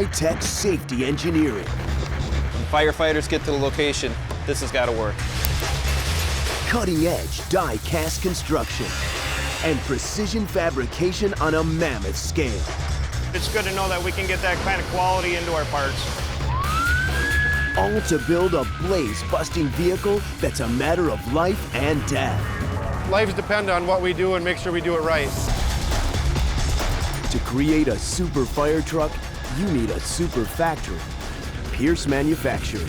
high-tech safety engineering. When firefighters get to the location, this has got to work. Cutting-edge die-cast construction and precision fabrication on a mammoth scale. It's good to know that we can get that kind of quality into our parts. All to build a blaze-busting vehicle that's a matter of life and death. Lives depend on what we do and make sure we do it right. To create a super fire truck, you need a super factory. Pierce Manufacturing.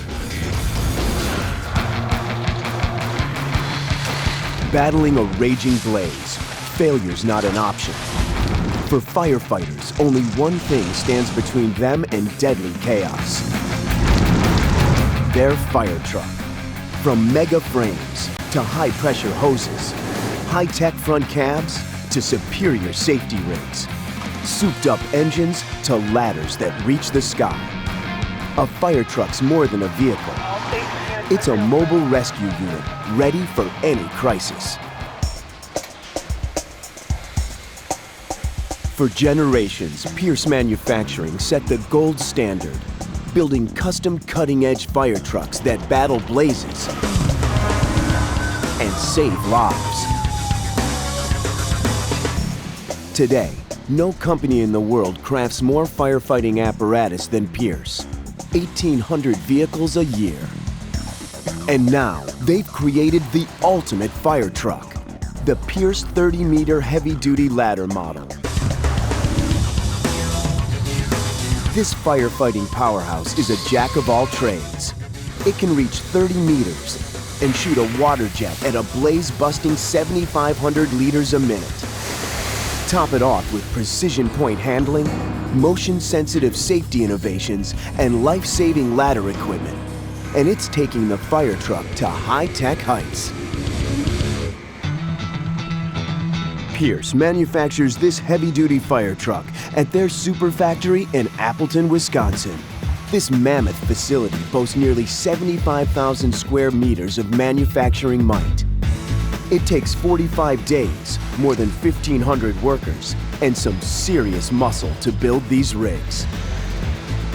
Battling a raging blaze, failure's not an option. For firefighters, only one thing stands between them and deadly chaos. Their fire truck. From mega frames to high-pressure hoses, high-tech front cabs to superior safety rigs, souped-up engines to ladders that reach the sky. A fire truck's more than a vehicle. It's a mobile rescue unit ready for any crisis. For generations, Pierce Manufacturing set the gold standard, building custom cutting-edge fire trucks that battle blazes and save lives. Today, no company in the world crafts more firefighting apparatus than Pierce. 1,800 vehicles a year. And now, they've created the ultimate fire truck, the Pierce 30-meter heavy-duty ladder model. This firefighting powerhouse is a jack of all trades. It can reach 30 meters and shoot a water jet at a blaze-busting 7,500 liters a minute. Top it off with precision point handling, motion-sensitive safety innovations, and life-saving ladder equipment. And it's taking the fire truck to high-tech heights. Pierce manufactures this heavy-duty fire truck at their super factory in Appleton, Wisconsin. This mammoth facility boasts nearly 75,000 square meters of manufacturing might. It takes 45 days, more than 1,500 workers, and some serious muscle to build these rigs.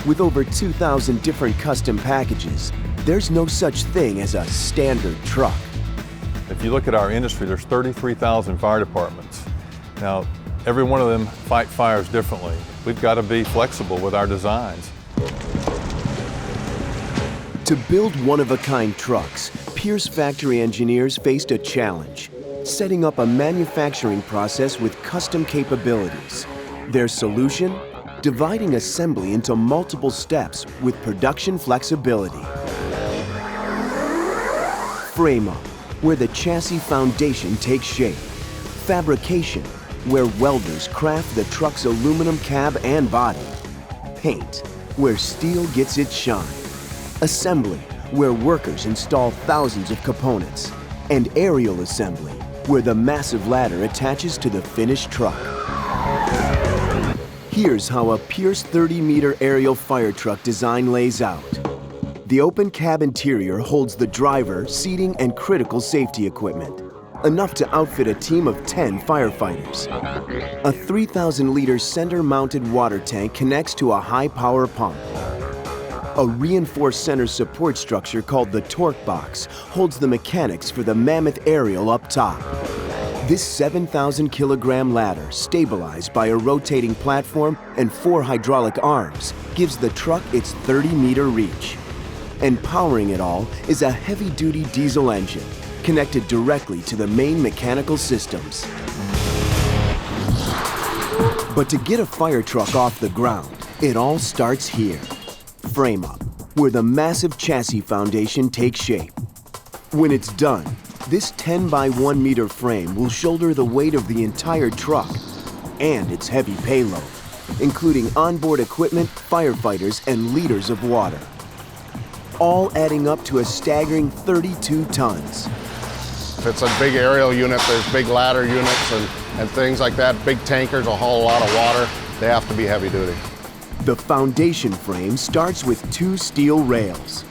With over 2,000 different custom packages, there's no such thing as a standard truck. If you look at our industry, there's 33,000 fire departments. Now, every one of them fight fires differently. We've got to be flexible with our designs. To build one-of-a-kind trucks, Pierce factory engineers faced a challenge, setting up a manufacturing process with custom capabilities. Their solution? Dividing assembly into multiple steps with production flexibility. Frame up, where the chassis foundation takes shape. Fabrication, where welders craft the truck's aluminum cab and body. Paint, where steel gets its shine. Assembly, where workers install thousands of components. And aerial assembly, where the massive ladder attaches to the finished truck. Here's how a Pierce 30-meter aerial fire truck design lays out. The open cab interior holds the driver, seating, and critical safety equipment, enough to outfit a team of 10 firefighters. A 3,000-liter center-mounted water tank connects to a high-power pump. A reinforced center support structure called the torque box holds the mechanics for the mammoth aerial up top. This 7,000-kilogram ladder, stabilized by a rotating platform and 4 hydraulic arms, gives the truck its 30-meter reach. And powering it all is a heavy-duty diesel engine, connected directly to the main mechanical systems. But to get a fire truck off the ground, it all starts here. Frame up, where the massive chassis foundation takes shape. When it's done, this 10 by 1 meter frame will shoulder the weight of the entire truck and its heavy payload, including onboard equipment, firefighters, and liters of water. All adding up to a staggering 32 tons. If it's a big aerial unit, there's big ladder units and things like that. Big tankers will haul a lot of water. They have to be heavy duty. The foundation frame starts with 2 steel rails.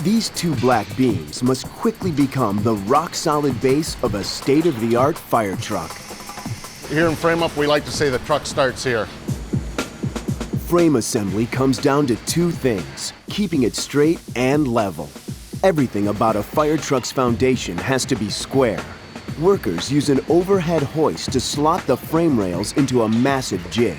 These 2 black beams must quickly become the rock-solid base of a state-of-the-art fire truck. Here in Frame Up, we like to say the truck starts here. Frame assembly comes down to two things: keeping it straight and level. Everything about a fire truck's foundation has to be square. Workers use an overhead hoist to slot the frame rails into a massive jig.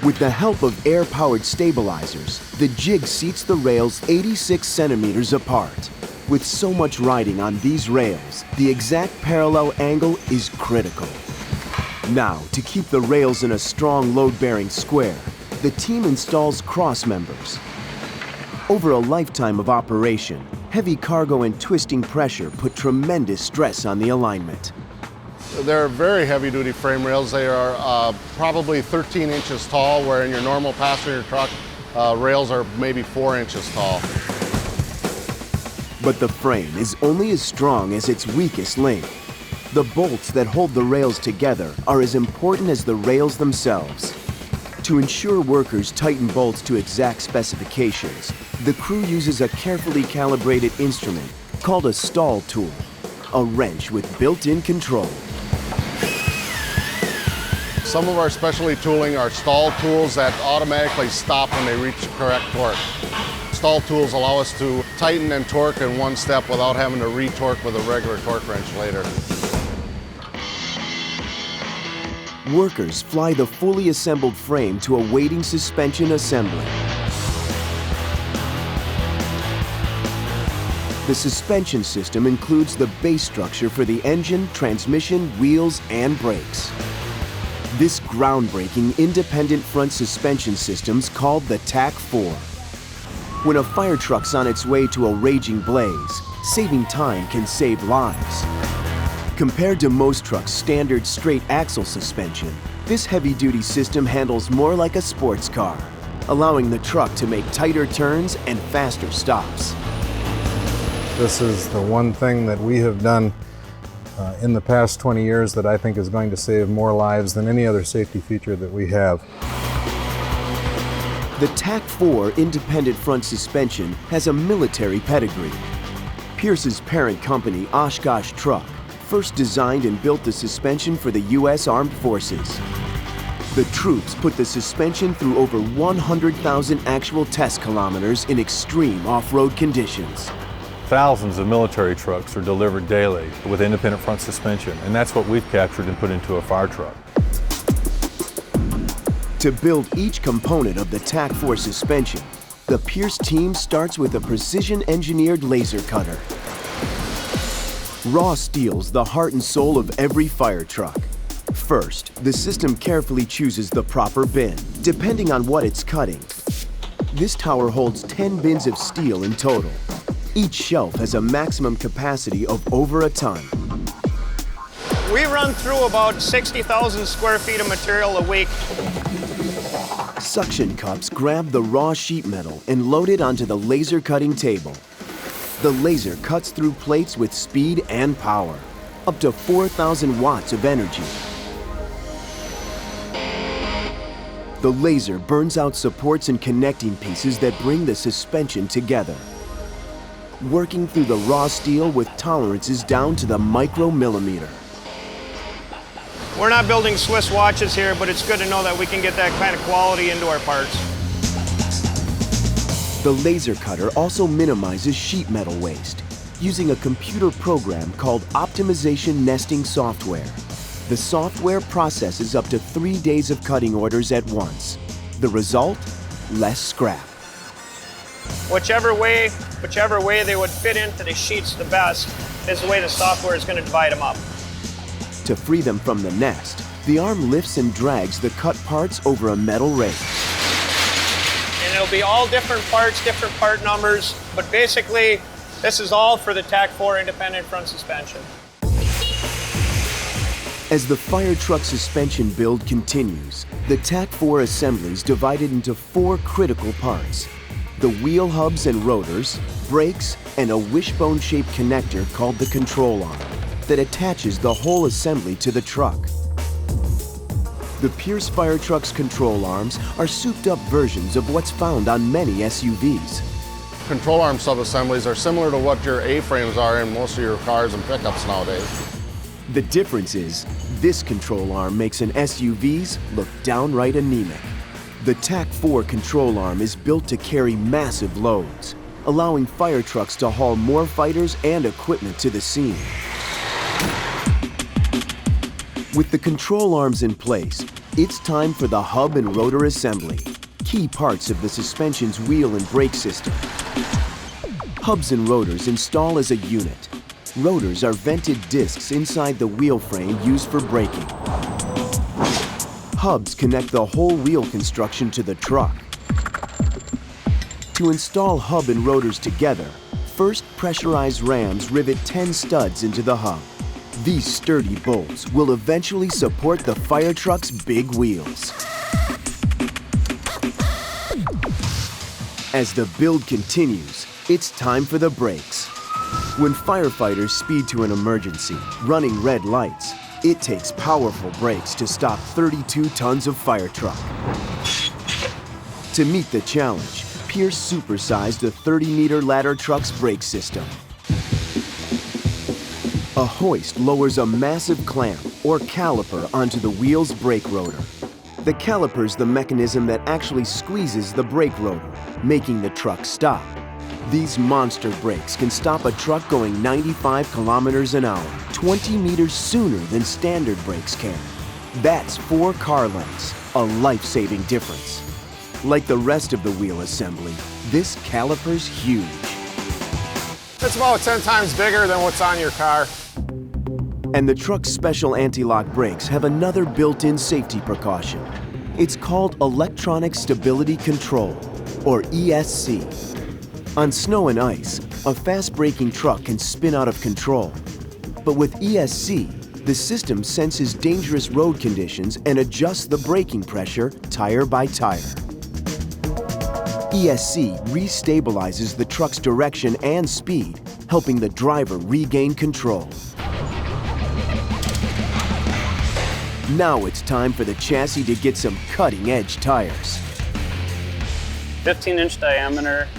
With the help of air-powered stabilizers, the jig seats the rails 86 centimeters apart. With so much riding on these rails, the exact parallel angle is critical. Now, to keep the rails in a strong load-bearing square, the team installs cross members. Over a lifetime of operation, heavy cargo and twisting pressure put tremendous stress on the alignment. They're very heavy-duty frame rails. They are probably 13 inches tall, where in your normal passenger truck, rails are maybe 4 inches tall. But the frame is only as strong as its weakest link. The bolts that hold the rails together are as important as the rails themselves. To ensure workers tighten bolts to exact specifications, the crew uses a carefully calibrated instrument called a stall tool, a wrench with built-in control. Some of our specialty tooling are stall tools that automatically stop when they reach the correct torque. Stall tools allow us to tighten and torque in one step without having to re-torque with a regular torque wrench later. Workers fly the fully assembled frame to a waiting suspension assembly. The suspension system includes the base structure for the engine, transmission, wheels, and brakes. This groundbreaking independent front suspension system's called the TAC-4. When a fire truck's on its way to a raging blaze, saving time can save lives. Compared to most trucks' standard straight axle suspension, this heavy-duty system handles more like a sports car, allowing the truck to make tighter turns and faster stops. This is the one thing that we have done in the past 20 years that I think is going to save more lives than any other safety feature that we have. The TAC-4 independent front suspension has a military pedigree. Pierce's parent company, Oshkosh Truck, first designed and built the suspension for the U.S. Armed Forces. The troops put the suspension through over 100,000 actual test kilometers in extreme off-road conditions. Thousands of military trucks are delivered daily with independent front suspension, and that's what we've captured and put into a fire truck. To build each component of the TAC-4 suspension, the Pierce team starts with a precision-engineered laser cutter. Raw steel's the heart and soul of every fire truck. First, the system carefully chooses the proper bin, depending on what it's cutting. This tower holds 10 bins of steel in total. Each shelf has a maximum capacity of over a ton. We run through about 60,000 square feet of material a week. Suction cups grab the raw sheet metal and load it onto the laser cutting table. The laser cuts through plates with speed and power, up to 4,000 watts of energy. The laser burns out supports and connecting pieces that bring the suspension together, working through the raw steel with tolerances down to the micromillimeter. We're not building Swiss watches here, but it's good to know that we can get that kind of quality into our parts. The laser cutter also minimizes sheet metal waste using a computer program called optimization nesting software. The software processes up to 3 days of cutting orders at once. The result? Less scrap. Whichever way they would fit into the sheets the best is the way the software is going to divide them up. To free them from the nest, the arm lifts and drags the cut parts over a metal rake. And it'll be all different parts, different part numbers, but basically this is all for the TAC-4 independent front suspension. As the fire truck suspension build continues, the TAC-4 assembly is divided into 4 critical parts: the wheel hubs and rotors, brakes, and a wishbone-shaped connector called the control arm that attaches the whole assembly to the truck. The Pierce fire truck's control arms are souped-up versions of what's found on many SUVs. Control arm sub-assemblies are similar to what your A-frames are in most of your cars and pickups nowadays. The difference is, this control arm makes an SUV's look downright anemic. The TAC-4 control arm is built to carry massive loads, allowing fire trucks to haul more fighters and equipment to the scene. With the control arms in place, it's time for the hub and rotor assembly, key parts of the suspension's wheel and brake system. Hubs and rotors install as a unit. Rotors are vented discs inside the wheel frame used for braking. Hubs connect the whole wheel construction to the truck. To install hub and rotors together, first pressurized rams rivet 10 studs into the hub. These sturdy bolts will eventually support the fire truck's big wheels. As the build continues, it's time for the brakes. When firefighters speed to an emergency, running red lights, it takes powerful brakes to stop 32 tons of fire truck. To meet the challenge, Pierce supersized the 30-meter ladder truck's brake system. A hoist lowers a massive clamp or caliper onto the wheel's brake rotor. The caliper's the mechanism that actually squeezes the brake rotor, making the truck stop. These monster brakes can stop a truck going 95 kilometers an hour, 20 meters sooner than standard brakes can. That's 4 car lengths, a life-saving difference. Like the rest of the wheel assembly, this caliper's huge. It's about 10 times bigger than what's on your car. And the truck's special anti-lock brakes have another built-in safety precaution. It's called Electronic Stability Control, or ESC. On snow and ice, a fast-braking truck can spin out of control. But with ESC, the system senses dangerous road conditions and adjusts the braking pressure tire by tire. ESC re-stabilizes the truck's direction and speed, helping the driver regain control. Now it's time for the chassis to get some cutting-edge tires. 15-inch diameter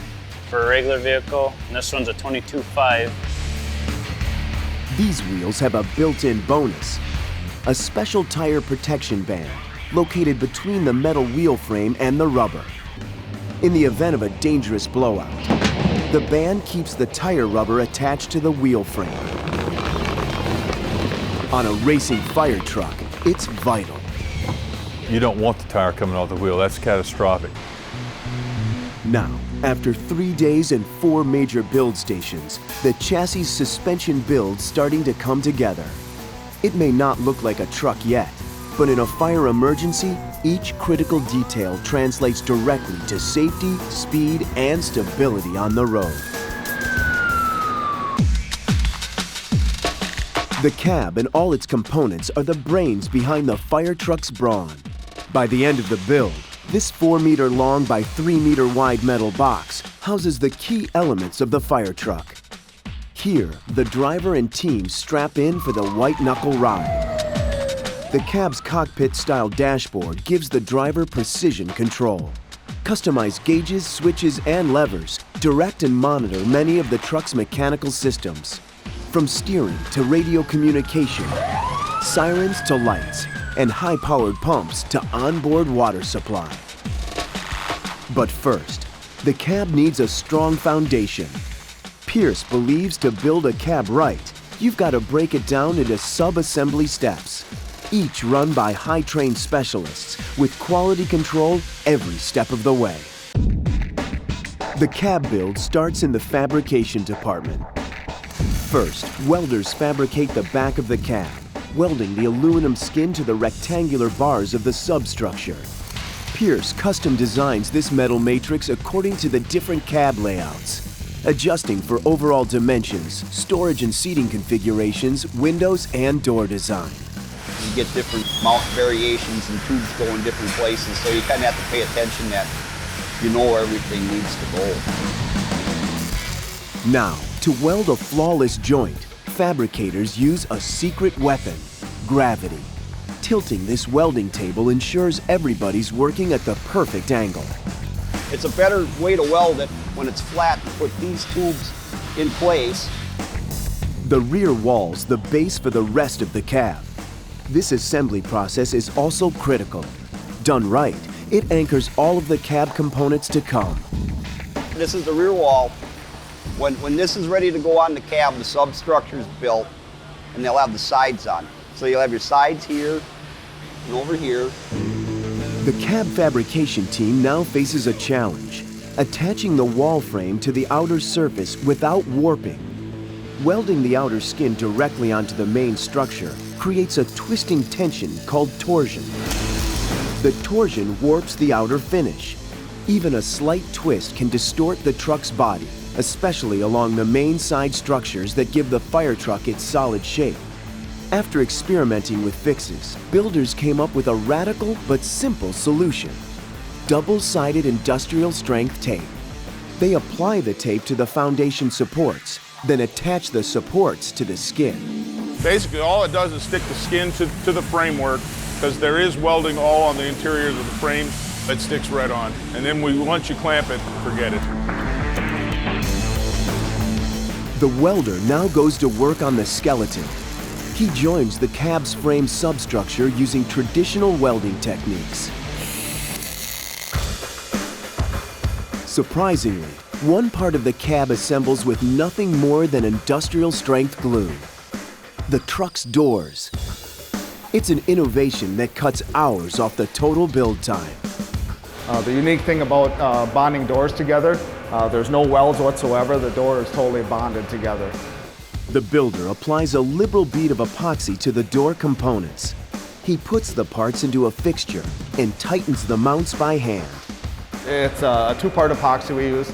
for a regular vehicle, and this one's a 22.5. These wheels have a built-in bonus, a special tire protection band located between the metal wheel frame and the rubber. In the event of a dangerous blowout, the band keeps the tire rubber attached to the wheel frame. On a racing fire truck, it's vital. You don't want the tire coming off the wheel. That's catastrophic. Now, after 3 days and 4 major build stations, the chassis suspension build's starting to come together. It may not look like a truck yet, but in a fire emergency, each critical detail translates directly to safety, speed, and stability on the road. The cab and all its components are the brains behind the fire truck's brawn. By the end of the build, this 4-meter long by 3-meter wide metal box houses the key elements of the fire truck. Here, the driver and team strap in for the white-knuckle ride. The cab's cockpit-style dashboard gives the driver precision control. Customized gauges, switches, and levers direct and monitor many of the truck's mechanical systems. From steering to radio communication, sirens to lights, and high-powered pumps to onboard water supply. But first, the cab needs a strong foundation. Pierce believes to build a cab right, you've got to break it down into sub-assembly steps, each run by high-trained specialists with quality control every step of the way. The cab build starts in the fabrication department. First, welders fabricate the back of the cab, welding the aluminum skin to the rectangular bars of the substructure. Pierce custom designs this metal matrix according to the different cab layouts, adjusting for overall dimensions, storage and seating configurations, windows, and door design. You get different mount variations and tubes going different places, so you kind of have to pay attention that you know where everything needs to go. Now, to weld a flawless joint, fabricators use a secret weapon, gravity. Tilting this welding table ensures everybody's working at the perfect angle. It's a better way to weld it when it's flat to put these tubes in place. The rear wall's the base for the rest of the cab. This assembly process is also critical. Done right, It anchors all of the cab components to come. This is the rear wall. When this is ready to go on the cab, the substructure is built, and they'll have the sides on. So you'll have your sides here and over here. The cab fabrication team now faces a challenge, attaching the wall frame to the outer surface without warping. Welding the outer skin directly onto the main structure creates a twisting tension called torsion. The torsion warps the outer finish. Even a slight twist can distort the truck's body, especially along the main side structures that give the fire truck its solid shape. After experimenting with fixes, builders came up with a radical but simple solution: double-sided industrial strength tape. They apply the tape to the foundation supports, then attach the supports to the skin. Basically, all it does is stick the skin to the framework, because there is welding all on the interiors of the frame that sticks right on. And then once you clamp it, forget it. The welder now goes to work on the skeleton. He joins the cab's frame substructure using traditional welding techniques. Surprisingly, one part of the cab assembles with nothing more than industrial strength glue: the truck's doors. It's an innovation that cuts hours off the total build time. The unique thing about bonding doors together, there's no welds whatsoever. The door is totally bonded together. The builder applies a liberal bead of epoxy to the door components. He puts the parts into a fixture and tightens the mounts by hand. It's a two-part epoxy we use.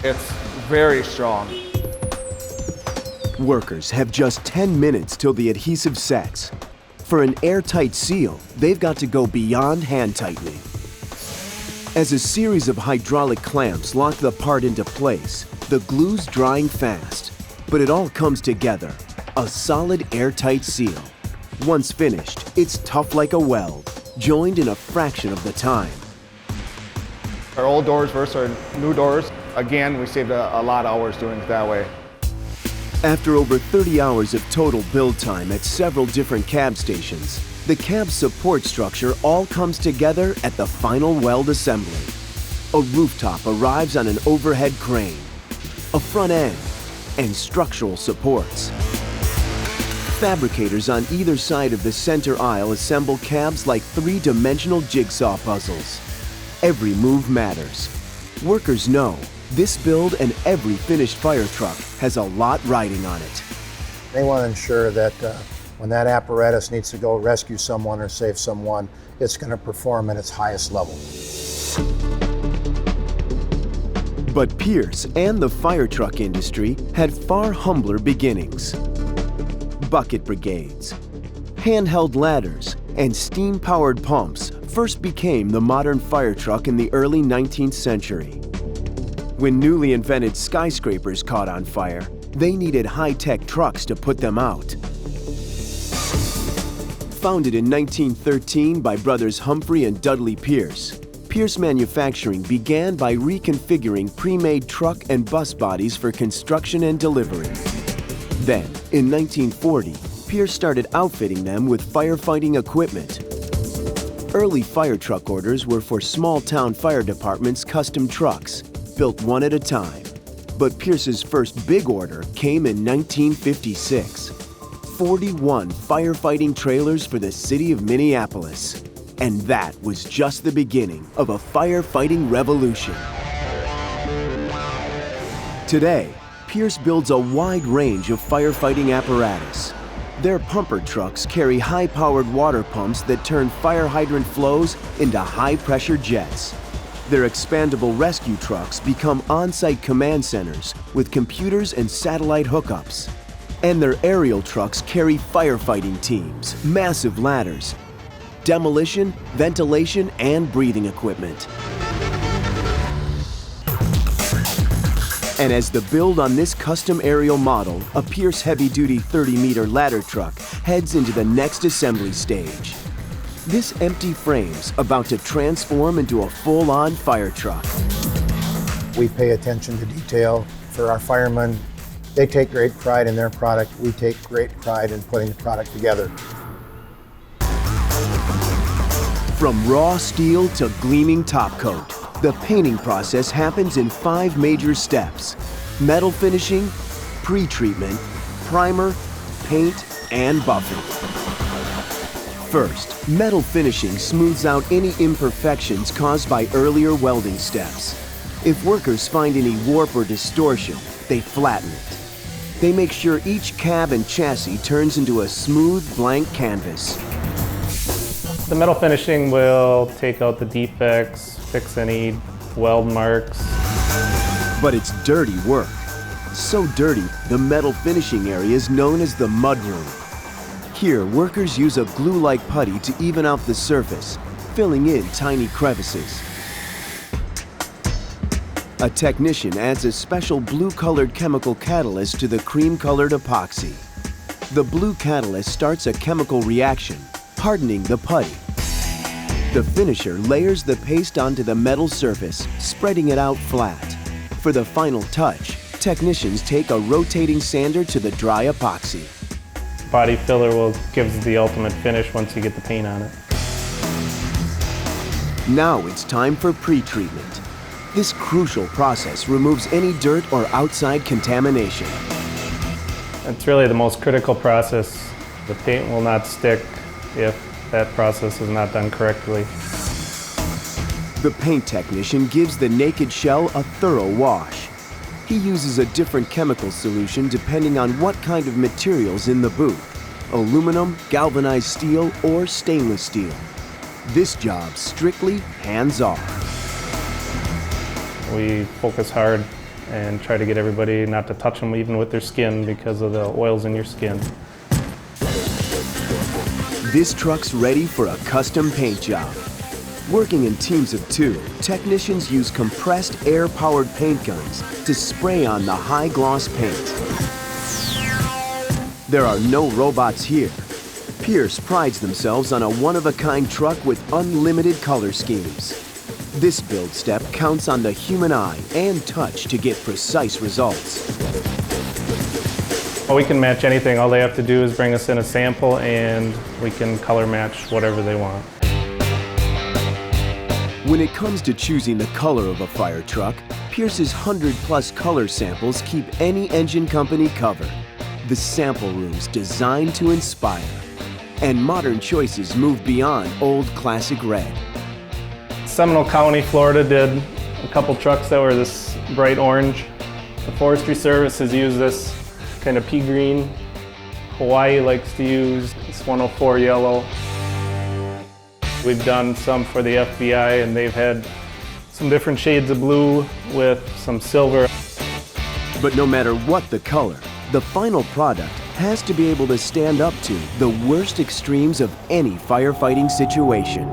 It's very strong. Workers have just 10 minutes till the adhesive sets. For an airtight seal, they've got to go beyond hand tightening. As a series of hydraulic clamps lock the part into place, the glue's drying fast. But it all comes together, a solid airtight seal. Once finished, it's tough like a weld, joined in a fraction of the time. Our old doors versus our new doors, again, we saved a lot of hours doing it that way. After over 30 hours of total build time at several different cab stations, the cab support structure all comes together at the final weld assembly. A rooftop arrives on an overhead crane, a front end, and structural supports. Fabricators on either side of the center aisle assemble cabs like three-dimensional jigsaw puzzles. Every move matters. Workers know this build and every finished fire truck has a lot riding on it. They want to ensure that when that apparatus needs to go rescue someone or save someone, it's going to perform at its highest level. But Pierce and the fire truck industry had far humbler beginnings. Bucket brigades, handheld ladders, and steam-powered pumps first became the modern fire truck in the early 19th century. When newly invented skyscrapers caught on fire, they needed high-tech trucks to put them out. Founded in 1913 by brothers Humphrey and Dudley Pierce, Pierce Manufacturing began by reconfiguring pre-made truck and bus bodies for construction and delivery. Then, in 1940, Pierce started outfitting them with firefighting equipment. Early fire truck orders were for small-town fire departments' custom trucks, built one at a time. But Pierce's first big order came in 1956. 41 firefighting trailers for the city of Minneapolis. And that was just the beginning of a firefighting revolution. Today, Pierce builds a wide range of firefighting apparatus. Their pumper trucks carry high-powered water pumps that turn fire hydrant flows into high-pressure jets. Their expandable rescue trucks become on-site command centers with computers and satellite hookups. And their aerial trucks carry firefighting teams, massive ladders, demolition, ventilation, and breathing equipment. And as the build on this custom aerial model, a Pierce heavy-duty 30-meter ladder truck heads into the next assembly stage. This empty frame's about to transform into a full-on fire truck. We pay attention to detail. For our firemen, they take great pride in their product. We take great pride in putting the product together. From raw steel to gleaming top coat, the painting process happens in 5 major steps: metal finishing, pre-treatment, primer, paint, and buffing. First, metal finishing smooths out any imperfections caused by earlier welding steps. If workers find any warp or distortion, they flatten it. They make sure each cab and chassis turns into a smooth, blank canvas. The metal finishing will take out the defects, fix any weld marks. But it's dirty work. So dirty, the metal finishing area is known as the mud room. Here, workers use a glue-like putty to even out the surface, filling in tiny crevices. A technician adds a special blue-colored chemical catalyst to the cream-colored epoxy. The blue catalyst starts a chemical reaction, hardening the putty. The finisher layers the paste onto the metal surface, spreading it out flat. For the final touch, technicians take a rotating sander to the dry epoxy. Body filler gives the ultimate finish once you get the paint on it. Now it's time for pre-treatment. This crucial process removes any dirt or outside contamination. It's really the most critical process. The paint will not stick if that process is not done correctly. The paint technician gives the naked shell a thorough wash. He uses a different chemical solution depending on what kind of material's in the booth: aluminum, galvanized steel, or stainless steel. This job's strictly hands-off. We focus hard and try to get everybody not to touch them even with their skin because of the oils in your skin. This truck's ready for a custom paint job. Working in teams of 2, technicians use compressed air-powered paint guns to spray on the high-gloss paint. There are no robots here. Pierce prides themselves on a one-of-a-kind truck with unlimited color schemes. This build step counts on the human eye and touch to get precise results. Well, we can match anything. All they have to do is bring us in a sample and we can color match whatever they want. When it comes to choosing the color of a fire truck, Pierce's 100+ color samples keep any engine company covered. The sample room's designed to inspire. And modern choices move beyond old classic red. Seminole County, Florida did a couple trucks that were this bright orange. The Forestry Service has used this kind of pea green. Hawaii likes to use this 104 yellow. We've done some for the FBI and they've had some different shades of blue with some silver. But no matter what the color, the final product has to be able to stand up to the worst extremes of any firefighting situation.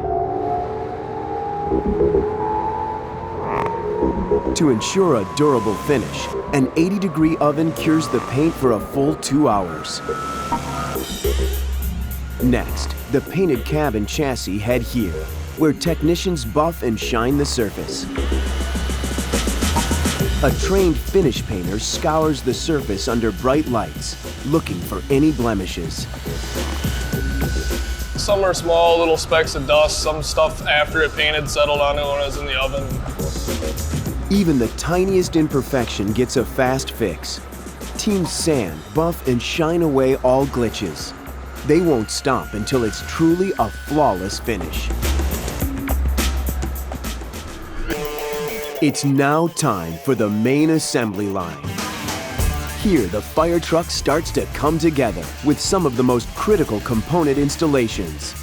To ensure a durable finish, an 80-degree oven cures the paint for a full 2 hours. Next, the painted cab and chassis head here, where technicians buff and shine the surface. A trained finish painter scours the surface under bright lights, looking for any blemishes. Some are small little specks of dust, some stuff after it painted settled on it when it was in the oven. Even the tiniest imperfection gets a fast fix. Teams sand, buff, and shine away all glitches. They won't stop until it's truly a flawless finish. It's now time for the main assembly line. Here, the fire truck starts to come together with some of the most critical component installations.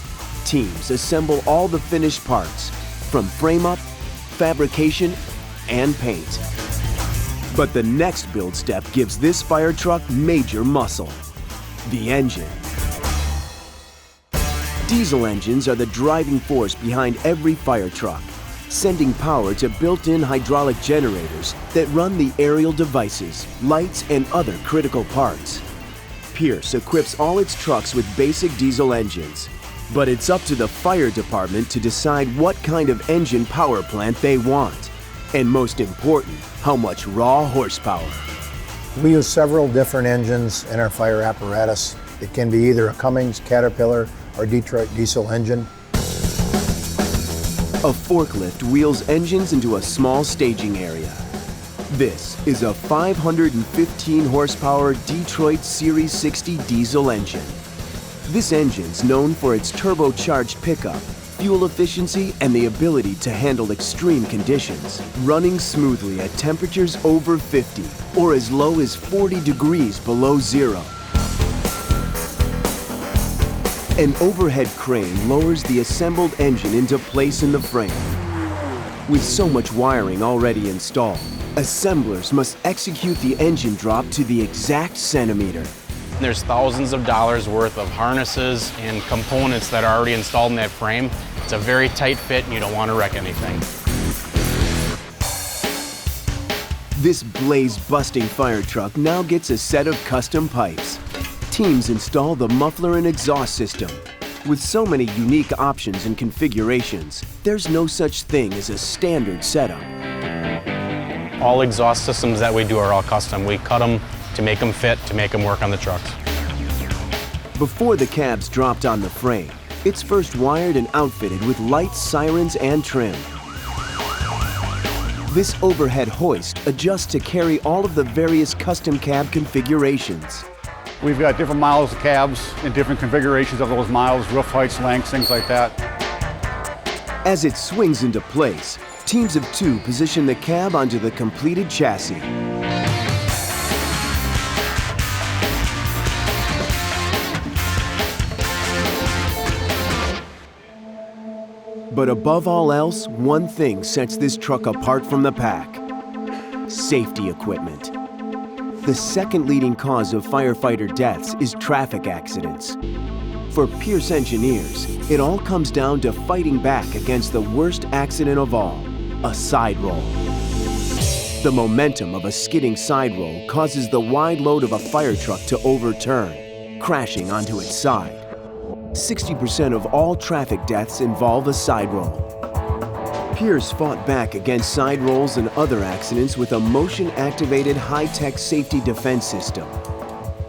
Teams assemble all the finished parts, from frame-up, fabrication, and paint. But the next build step gives this fire truck major muscle: the engine. Diesel engines are the driving force behind every fire truck, sending power to built-in hydraulic generators that run the aerial devices, lights, and other critical parts. Pierce equips all its trucks with basic diesel engines, but it's up to the fire department to decide what kind of engine power plant they want, and most important, how much raw horsepower. We use several different engines in our fire apparatus. It can be either a Cummins, Caterpillar, or Detroit diesel engine. A forklift wheels engines into a small staging area. This is a 515 horsepower Detroit Series 60 diesel engine. This engine's known for its turbocharged pickup, fuel efficiency, and the ability to handle extreme conditions, running smoothly at temperatures over 50 or as low as 40 degrees below zero. An overhead crane lowers the assembled engine into place in the frame. With so much wiring already installed, assemblers must execute the engine drop to the exact centimeter. There's thousands of dollars worth of harnesses and components that are already installed in that frame. It's a very tight fit and you don't want to wreck anything. This blaze-busting fire truck now gets a set of custom pipes. Teams install the muffler and exhaust system. With so many unique options and configurations, there's no such thing as a standard setup. All exhaust systems that we do are all custom. We cut them to make them fit, to make them work on the trucks. Before the cab's dropped on the frame, it's first wired and outfitted with lights, sirens, and trim. This overhead hoist adjusts to carry all of the various custom cab configurations. We've got different models of cabs and different configurations of those models, roof heights, lengths, things like that. As it swings into place, teams of two position the cab onto the completed chassis. But above all else, one thing sets this truck apart from the pack: safety equipment. The second leading cause of firefighter deaths is traffic accidents. For Pierce engineers, it all comes down to fighting back against the worst accident of all, a side roll. The momentum of a skidding side roll causes the wide load of a fire truck to overturn, crashing onto its side. 60% of all traffic deaths involve a side roll. Pierce fought back against side rolls and other accidents with a motion-activated high-tech safety defense system.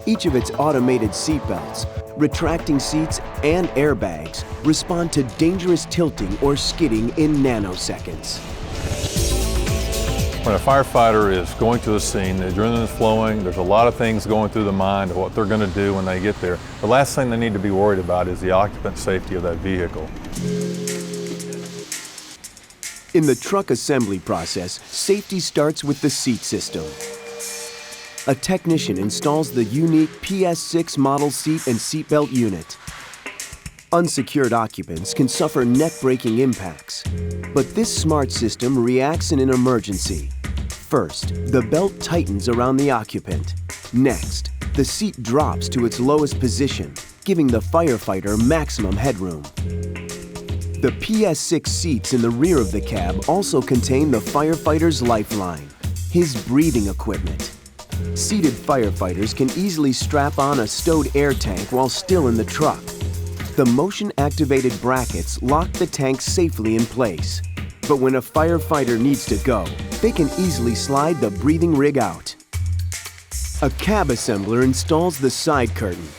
Each of its automated seatbelts, retracting seats, and airbags respond to dangerous tilting or skidding in nanoseconds. When a firefighter is going to the scene, the adrenaline is flowing, there's a lot of things going through the mind of what they're going to do when they get there. The last thing they need to be worried about is the occupant safety of that vehicle. In the truck assembly process, safety starts with the seat system. A technician installs the unique PS6 model seat and seatbelt unit. Unsecured occupants can suffer neck-breaking impacts, but this smart system reacts in an emergency. First, the belt tightens around the occupant. Next, the seat drops to its lowest position, giving the firefighter maximum headroom. The PS6 seats in the rear of the cab also contain the firefighter's lifeline, his breathing equipment. Seated firefighters can easily strap on a stowed air tank while still in the truck. The motion-activated brackets lock the tank safely in place. But when a firefighter needs to go, they can easily slide the breathing rig out. A cab assembler installs the side curtain.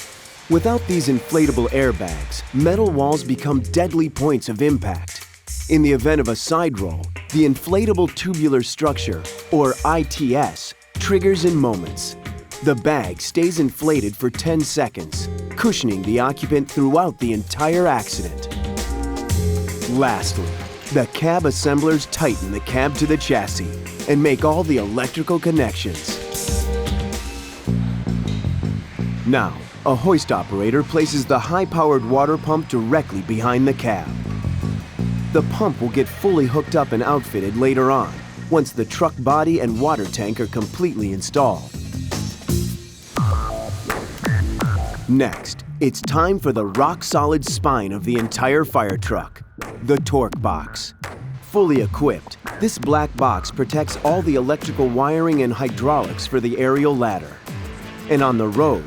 Without these inflatable airbags, metal walls become deadly points of impact. In the event of a side roll, the inflatable tubular structure, or ITS, triggers in moments. The bag stays inflated for 10 seconds, cushioning the occupant throughout the entire accident. Lastly, the cab assemblers tighten the cab to the chassis and make all the electrical connections. Now, a hoist operator places the high-powered water pump directly behind the cab. The pump will get fully hooked up and outfitted later on, once the truck body and water tank are completely installed. Next, it's time for the rock-solid spine of the entire fire truck, the torque box. Fully equipped, this black box protects all the electrical wiring and hydraulics for the aerial ladder. And on the road,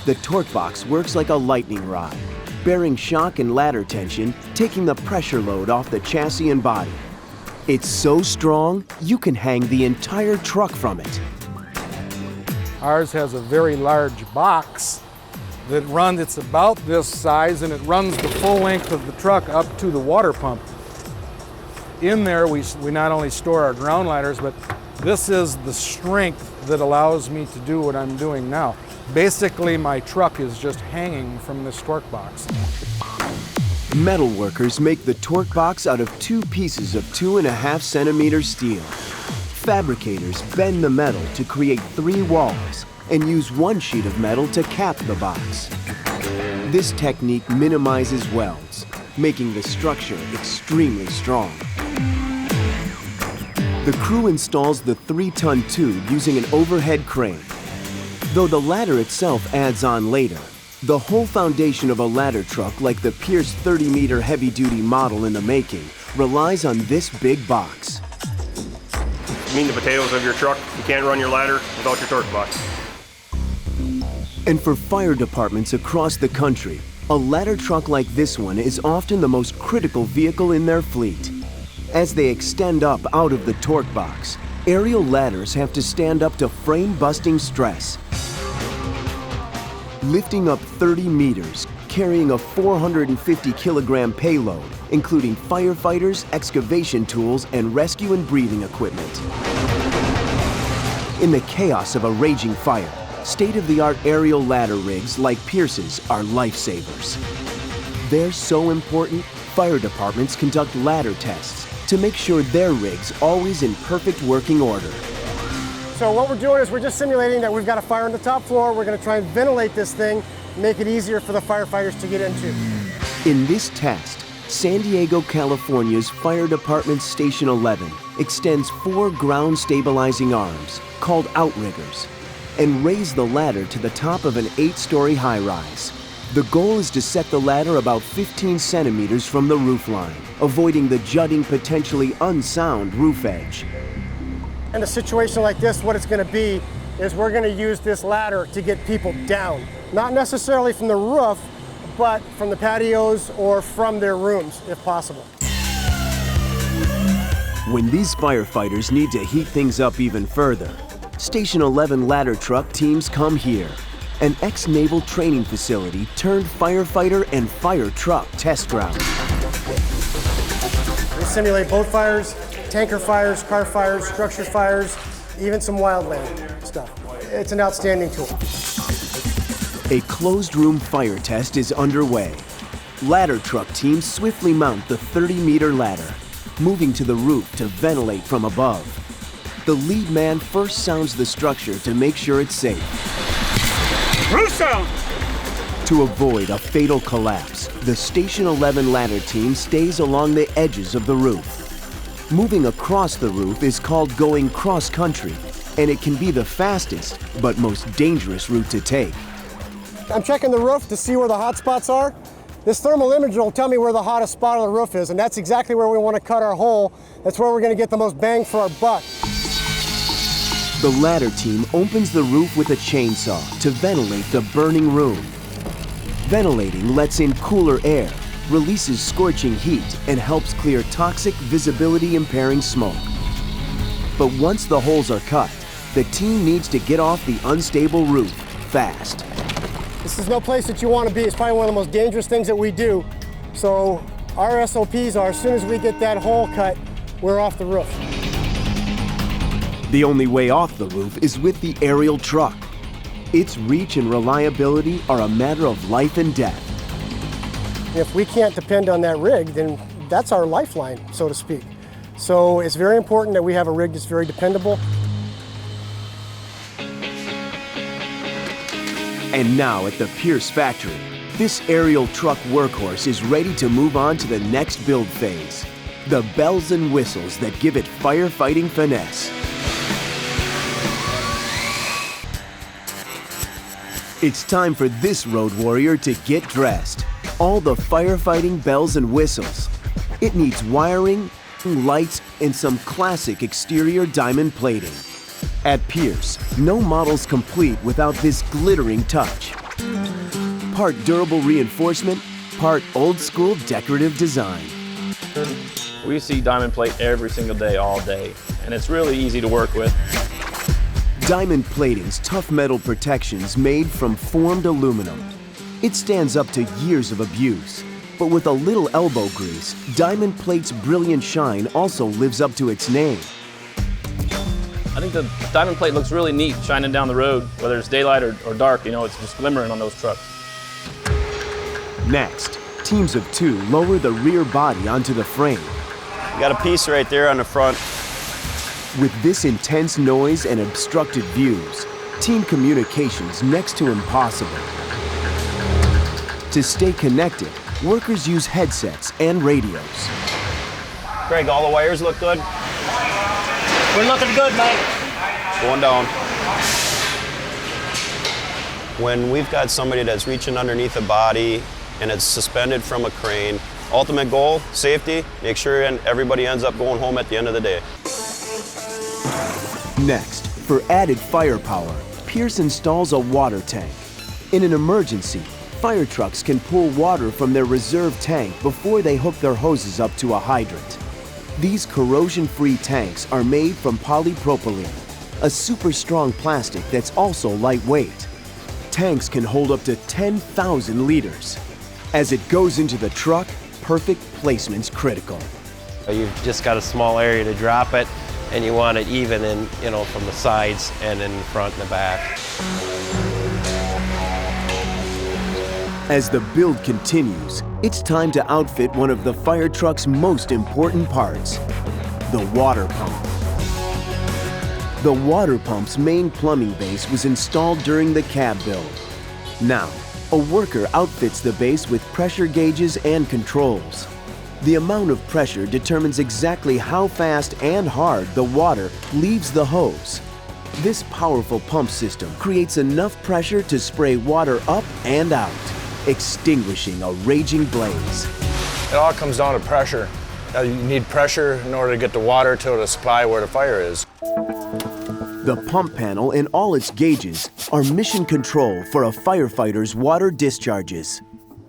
the torque box works like a lightning rod, bearing shock and ladder tension, taking the pressure load off the chassis and body. It's so strong, you can hang the entire truck from it. Ours has a very large box that runs, it's about this size, and it runs the full length of the truck up to the water pump. In there, we not only store our ground ladders, but this is the strength that allows me to do what I'm doing now. Basically, my truck is just hanging from this torque box. Metal workers make the torque box out of 2 pieces of 2.5 centimeter steel. Fabricators bend the metal to create 3 walls and use 1 sheet of metal to cap the box. This technique minimizes welds, making the structure extremely strong. The crew installs the 3-ton tube using an overhead crane. Though the ladder itself adds on later, the whole foundation of a ladder truck like the Pierce 30-meter heavy-duty model in the making relies on this big box. Meat and potatoes of your truck, you can't run your ladder without your torque box. And for fire departments across the country, a ladder truck like this one is often the most critical vehicle in their fleet. As they extend up out of the torque box, aerial ladders have to stand up to frame-busting stress. Lifting up 30 meters, carrying a 450-kilogram payload, including firefighters, excavation tools, and rescue and breathing equipment. In the chaos of a raging fire, state-of-the-art aerial ladder rigs like Pierce's are lifesavers. They're so important, fire departments conduct ladder tests to make sure their rig's always in perfect working order. So what we're doing is we're just simulating that we've got a fire on the top floor. We're going to try and ventilate this thing, make it easier for the firefighters to get into. In this test, San Diego, California's Fire Department Station 11 extends 4 ground stabilizing arms, called outriggers, and raise the ladder to the top of an 8-story high-rise. The goal is to set the ladder about 15 centimeters from the roof line, avoiding the jutting, potentially unsound roof edge. In a situation like this, what it's going to be is we're going to use this ladder to get people down. Not necessarily from the roof, but from the patios or from their rooms, if possible. When these firefighters need to heat things up even further, Station 11 ladder truck teams come here, an ex-naval training facility turned firefighter and fire truck test ground. We simulate boat fires, tanker fires, car fires, structure fires, even some wildland stuff. It's an outstanding tool. A closed-room fire test is underway. Ladder truck teams swiftly mount the 30-meter ladder, moving to the roof to ventilate from above. The lead man first sounds the structure to make sure it's safe. Roof sound! To avoid a fatal collapse, the Station 11 ladder team stays along the edges of the roof. Moving across the roof is called going cross-country, and it can be the fastest but most dangerous route to take. I'm checking the roof to see where the hot spots are. This thermal imager will tell me where the hottest spot on the roof is, and that's exactly where we want to cut our hole. That's where we're going to get the most bang for our buck. The ladder team opens the roof with a chainsaw to ventilate the burning room. Ventilating lets in cooler air, releases scorching heat, and helps clear toxic, visibility-impairing smoke. But once the holes are cut, the team needs to get off the unstable roof fast. This is no place that you want to be. It's probably one of the most dangerous things that we do. So our SOPs are, as soon as we get that hole cut, we're off the roof. The only way off the roof is with the aerial truck. Its reach and reliability are a matter of life and death. If we can't depend on that rig, then that's our lifeline, so to speak. So it's very important that we have a rig that's very dependable. And now at the Pierce factory, this aerial truck workhorse is ready to move on to the next build phase. The bells and whistles that give it firefighting finesse. It's time for this road warrior to get dressed. All the firefighting bells and whistles. It needs wiring, lights, and some classic exterior diamond plating. At Pierce, no model's complete without this glittering touch. Part durable reinforcement, part old school decorative design. We see diamond plate every single day, all day, and it's really easy to work with. Diamond plating's tough metal protection's made from formed aluminum. It stands up to years of abuse, But with a little elbow grease, Diamond Plate's brilliant shine also lives up to its name. I think the Diamond Plate looks really neat shining down the road, whether it's daylight or dark, you know, it's just glimmering on those trucks. Next, teams of 2 lower the rear body onto the frame. You got a piece right there on the front. With this intense noise and obstructed views, team communication's next to impossible. To stay connected, workers use headsets and radios. Greg, all the wires look good? We're looking good, Mike. Going down. When we've got somebody that's reaching underneath a body and it's suspended from a crane, ultimate goal, safety, make sure everybody ends up going home at the end of the day. Next, for added firepower, Pierce installs a water tank. In an emergency, fire trucks can pull water from their reserve tank before they hook their hoses up to a hydrant. These corrosion-free tanks are made from polypropylene, a super strong plastic that's also lightweight. Tanks can hold up to 10,000 liters. As it goes into the truck, perfect placement's critical. You've just got a small area to drop it, and you want it even in, you know, from the sides and in the front and the back. As the build continues, it's time to outfit one of the fire truck's most important parts, the water pump. The water pump's main plumbing base was installed during the cab build. Now, a worker outfits the base with pressure gauges and controls. The amount of pressure determines exactly how fast and hard the water leaves the hose. This powerful pump system creates enough pressure to spray water up and out, extinguishing a raging blaze. It all comes down to pressure. You need pressure in order to get the water to the supply where the fire is. The pump panel and all its gauges are mission control for a firefighter's water discharges.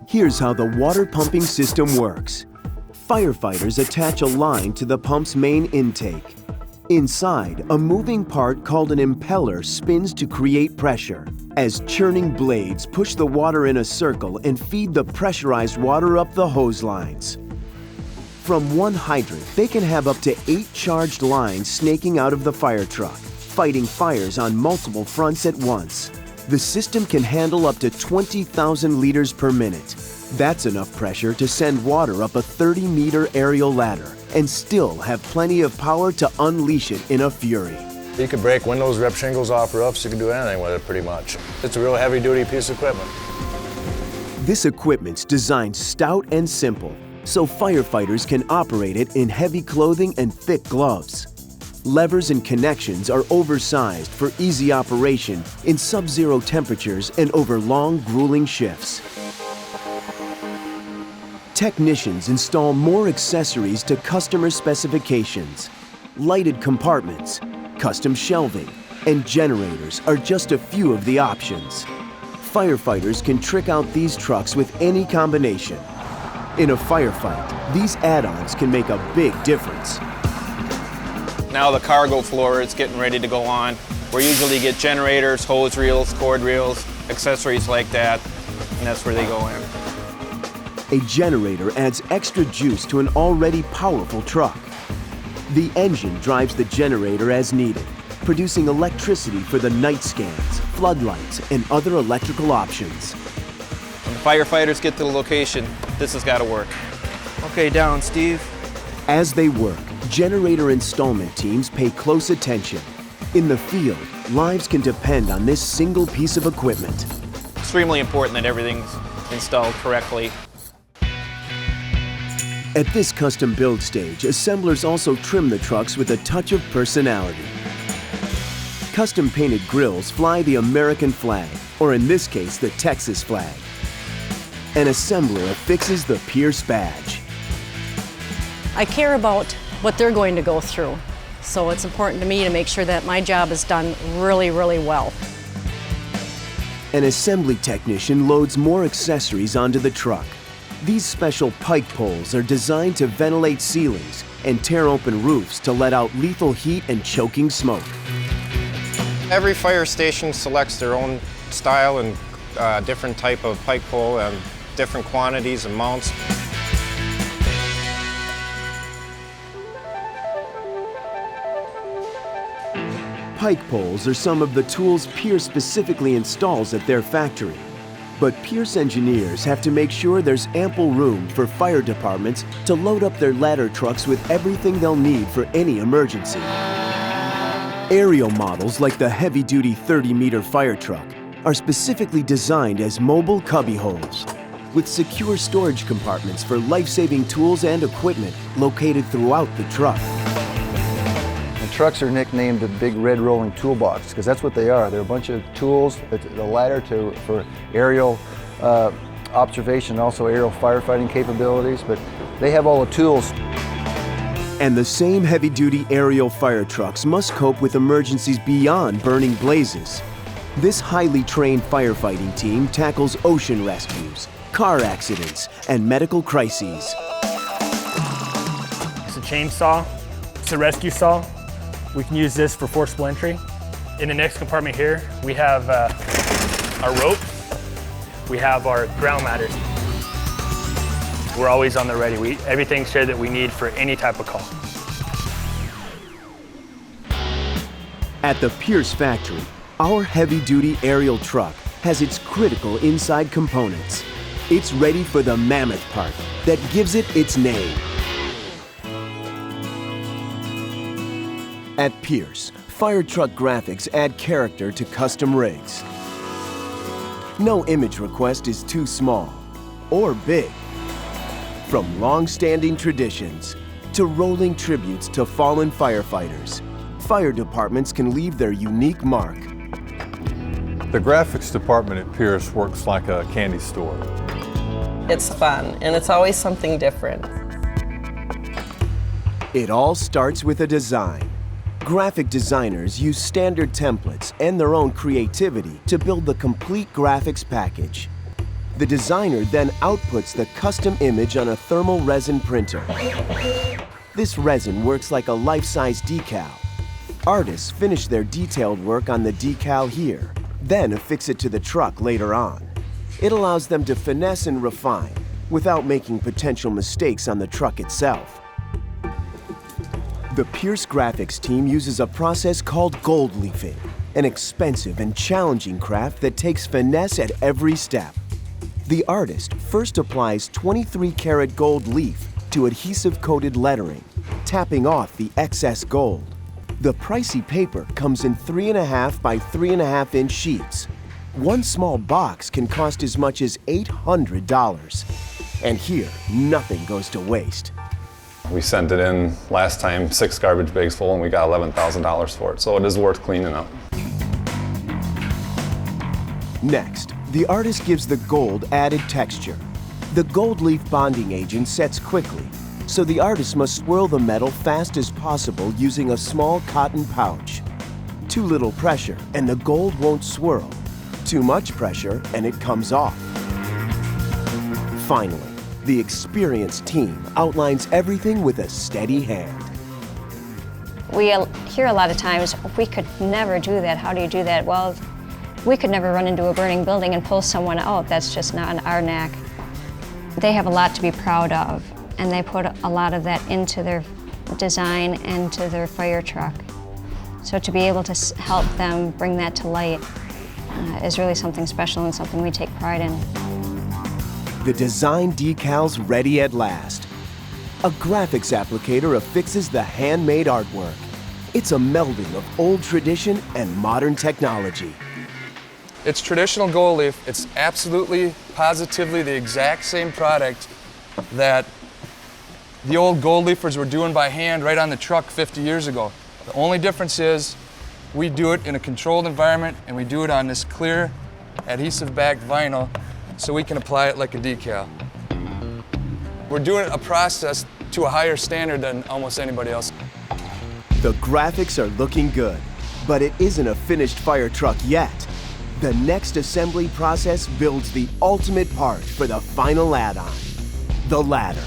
Here's how the water pumping system works. Firefighters attach a line to the pump's main intake. Inside, a moving part called an impeller spins to create pressure, as churning blades push the water in a circle and feed the pressurized water up the hose lines. From one hydrant, they can have up to 8 charged lines snaking out of the fire truck, fighting fires on multiple fronts at once. The system can handle up to 20,000 liters per minute. That's enough pressure to send water up a 30-meter aerial ladder and still have plenty of power to unleash it in a fury. You could break windows, rip shingles off roofs, you can do anything with it pretty much. It's a real heavy-duty piece of equipment. This equipment's designed stout and simple, so firefighters can operate it in heavy clothing and thick gloves. Levers and connections are oversized for easy operation in sub-zero temperatures and over long, grueling shifts. Technicians install more accessories to customer specifications. Lighted compartments, custom shelving, and generators are just a few of the options. Firefighters can trick out these trucks with any combination. In a firefight, these add-ons can make a big difference. Now the cargo floor is getting ready to go on. We usually get generators, hose reels, cord reels, accessories like that, and that's where they go in. A generator adds extra juice to an already powerful truck. The engine drives the generator as needed, producing electricity for the night scans, floodlights, and other electrical options. When the firefighters get to the location, this has got to work. Okay, down, Steve. As they work, generator installment teams pay close attention. In the field, lives can depend on this single piece of equipment. Extremely important that everything's installed correctly. At this custom build stage, assemblers also trim the trucks with a touch of personality. Custom painted grills fly the American flag, or in this case, the Texas flag. An assembler affixes the Pierce badge. I care about what they're going to go through, so it's important to me to make sure that my job is done really, really well. An assembly technician loads more accessories onto the truck. These special pike poles are designed to ventilate ceilings and tear open roofs to let out lethal heat and choking smoke. Every fire station selects their own style and different type of pike pole and different quantities and mounts. Pike poles are some of the tools Pierce specifically installs at their factory. But Pierce engineers have to make sure there's ample room for fire departments to load up their ladder trucks with everything they'll need for any emergency. Aerial models like the heavy-duty 30-meter fire truck are specifically designed as mobile cubbyholes, with secure storage compartments for life-saving tools and equipment located throughout the truck. The trucks are nicknamed the Big Red Rolling Toolbox because that's what they are. They're a bunch of tools, the ladder for aerial observation, also aerial firefighting capabilities, but they have all the tools. And the same heavy-duty aerial fire trucks must cope with emergencies beyond burning blazes. This highly trained firefighting team tackles ocean rescues, car accidents, and medical crises. It's a chainsaw. It's a rescue saw. We can use this for forcible entry. In the next compartment here, we have our rope. We have our ground ladders. We're always on the ready. Everything's here that we need for any type of call. At the Pierce factory, our heavy-duty aerial truck has its critical inside components. It's ready for the mammoth part that gives it its name. At Pierce, fire truck graphics add character to custom rigs. No image request is too small or big. From long-standing traditions to rolling tributes to fallen firefighters, fire departments can leave their unique mark. The graphics department at Pierce works like a candy store. It's fun, and it's always something different. It all starts with a design. Graphic designers use standard templates and their own creativity to build the complete graphics package. The designer then outputs the custom image on a thermal resin printer. This resin works like a life-size decal. Artists finish their detailed work on the decal here, then affix it to the truck later on. It allows them to finesse and refine without making potential mistakes on the truck itself. The Pierce graphics team uses a process called gold leafing, an expensive and challenging craft that takes finesse at every step. The artist first applies 23-karat gold leaf to adhesive-coated lettering, tapping off the excess gold. The pricey paper comes in 3.5 by 3.5 inch sheets. One small box can cost as much as $800. And here, nothing goes to waste. We sent it in last time, 6 garbage bags full, and we got $11,000 for it, so it is worth cleaning up. Next, the artist gives the gold added texture. The gold leaf bonding agent sets quickly, so the artist must swirl the metal fast as possible using a small cotton pouch. Too little pressure and the gold won't swirl. Too much pressure and it comes off. Finally, the experienced team outlines everything with a steady hand. We hear a lot of times, we could never do that. How do you do that? Well, we could never run into a burning building and pull someone out. That's just not our knack. They have a lot to be proud of, and they put a lot of that into their design and to their fire truck. So to be able to help them bring that to light is really something special and something we take pride in. The design decal's ready at last. A graphics applicator affixes the handmade artwork. It's a melding of old tradition and modern technology. It's traditional gold leaf. It's absolutely, positively the exact same product that the old gold leafers were doing by hand right on the truck 50 years ago. The only difference is we do it in a controlled environment and we do it on this clear adhesive-backed vinyl so we can apply it like a decal. We're doing a process to a higher standard than almost anybody else. The graphics are looking good, but it isn't a finished fire truck yet. The next assembly process builds the ultimate part for the final add-on, the ladder.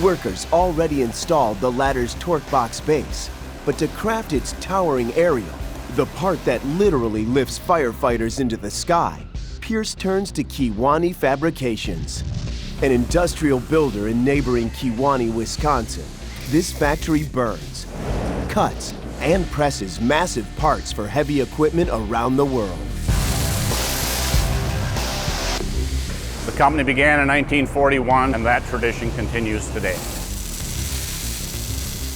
Workers already installed the ladder's torque box base, but to craft its towering aerial, the part that literally lifts firefighters into the sky, Pierce turns to Kewanee Fabrications, an industrial builder in neighboring Kewanee, Wisconsin. This factory burns, cuts, and presses massive parts for heavy equipment around the world. The company began in 1941, and that tradition continues today.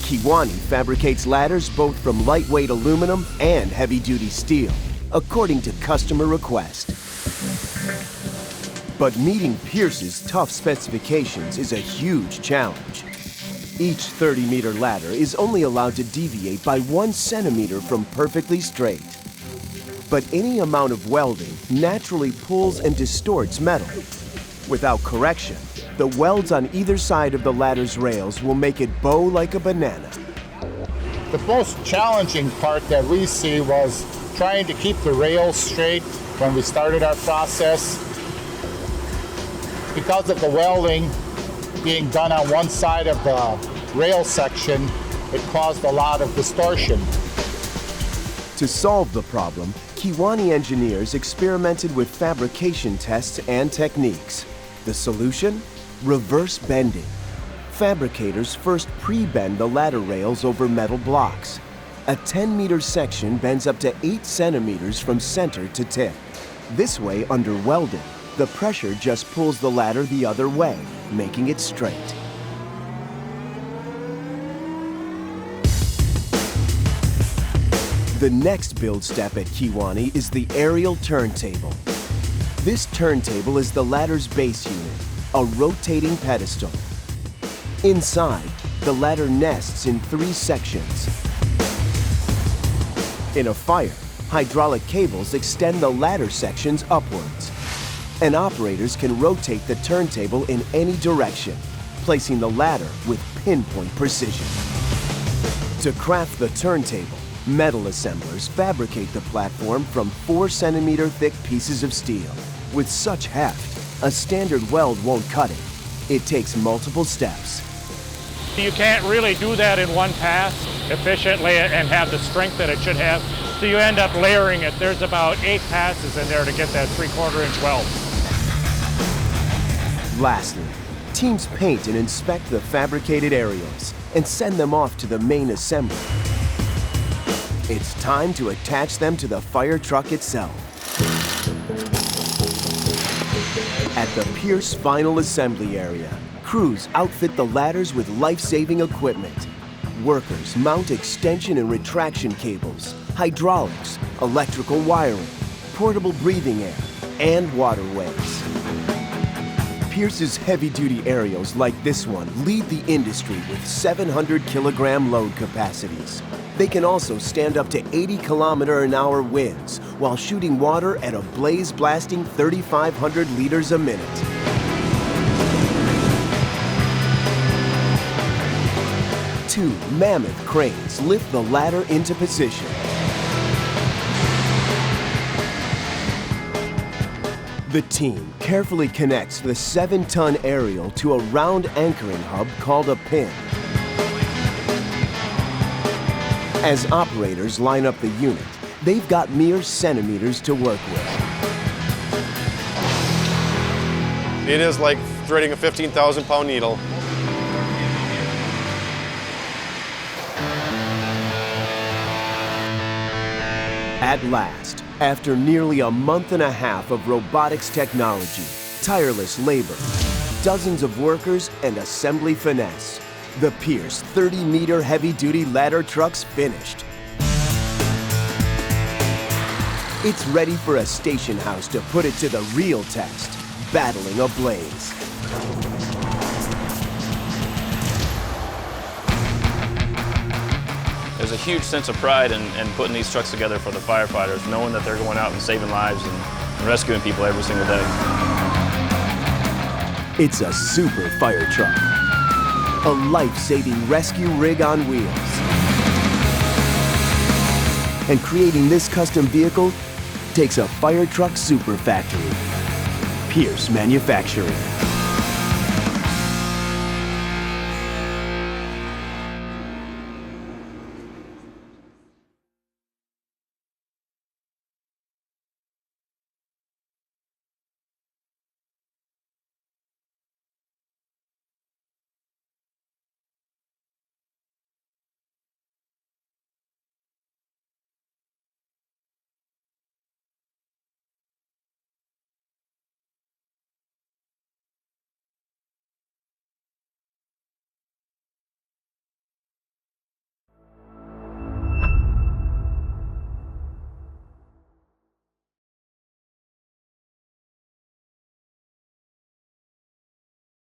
Kewanee fabricates ladders both from lightweight aluminum and heavy-duty steel, according to customer request. But meeting Pierce's tough specifications is a huge challenge. Each 30-meter ladder is only allowed to deviate by 1 centimeter from perfectly straight. But any amount of welding naturally pulls and distorts metal. Without correction, the welds on either side of the ladder's rails will make it bow like a banana. The most challenging part that we see was trying to keep the rails straight when we started our process. Because of the welding being done on one side of the rail section, it caused a lot of distortion. To solve the problem, Kewanee engineers experimented with fabrication tests and techniques. The solution? Reverse bending. Fabricators first pre-bend the ladder rails over metal blocks. A 10-meter section bends up to 8 centimeters from center to tip. This way, under welding, the pressure just pulls the ladder the other way, making it straight. The next build step at Kewanee is the aerial turntable. This turntable is the ladder's base unit, a rotating pedestal. Inside, the ladder nests in 3 sections. In a fire, hydraulic cables extend the ladder sections upwards. And operators can rotate the turntable in any direction, placing the ladder with pinpoint precision. To craft the turntable, metal assemblers fabricate the platform from 4-centimeter thick pieces of steel. With such heft, a standard weld won't cut it. It takes multiple steps. You can't really do that in one pass efficiently and have the strength that it should have, so you end up layering it. There's about 8 passes in there to get that 3/4-inch weld. Lastly, teams paint and inspect the fabricated aerials and send them off to the main assembly. It's time to attach them to the fire truck itself. At the Pierce final assembly area, crews outfit the ladders with life-saving equipment. Workers mount extension and retraction cables, hydraulics, electrical wiring, portable breathing air, and waterways. Pierce's heavy-duty aerials like this one lead the industry with 700-kilogram load capacities. They can also stand up to 80-kilometer-an-hour winds while shooting water at a blaze-blasting 3,500 liters a minute. Two mammoth cranes lift the ladder into position. The team carefully connects the 7-ton aerial to a round anchoring hub called a pin. As operators line up the unit, they've got mere centimeters to work with. It is like threading a 15,000-pound needle. At last, after nearly a month and a half of robotics technology, tireless labor, dozens of workers, and assembly finesse, the Pierce 30-meter heavy-duty ladder truck's finished. It's ready for a station house to put it to the real test, battling a blaze. There's a huge sense of pride in putting these trucks together for the firefighters, knowing that they're going out and saving lives and rescuing people every single day. It's a super fire truck, a life-saving rescue rig on wheels. And creating this custom vehicle takes a fire truck super factory. Pierce Manufacturing.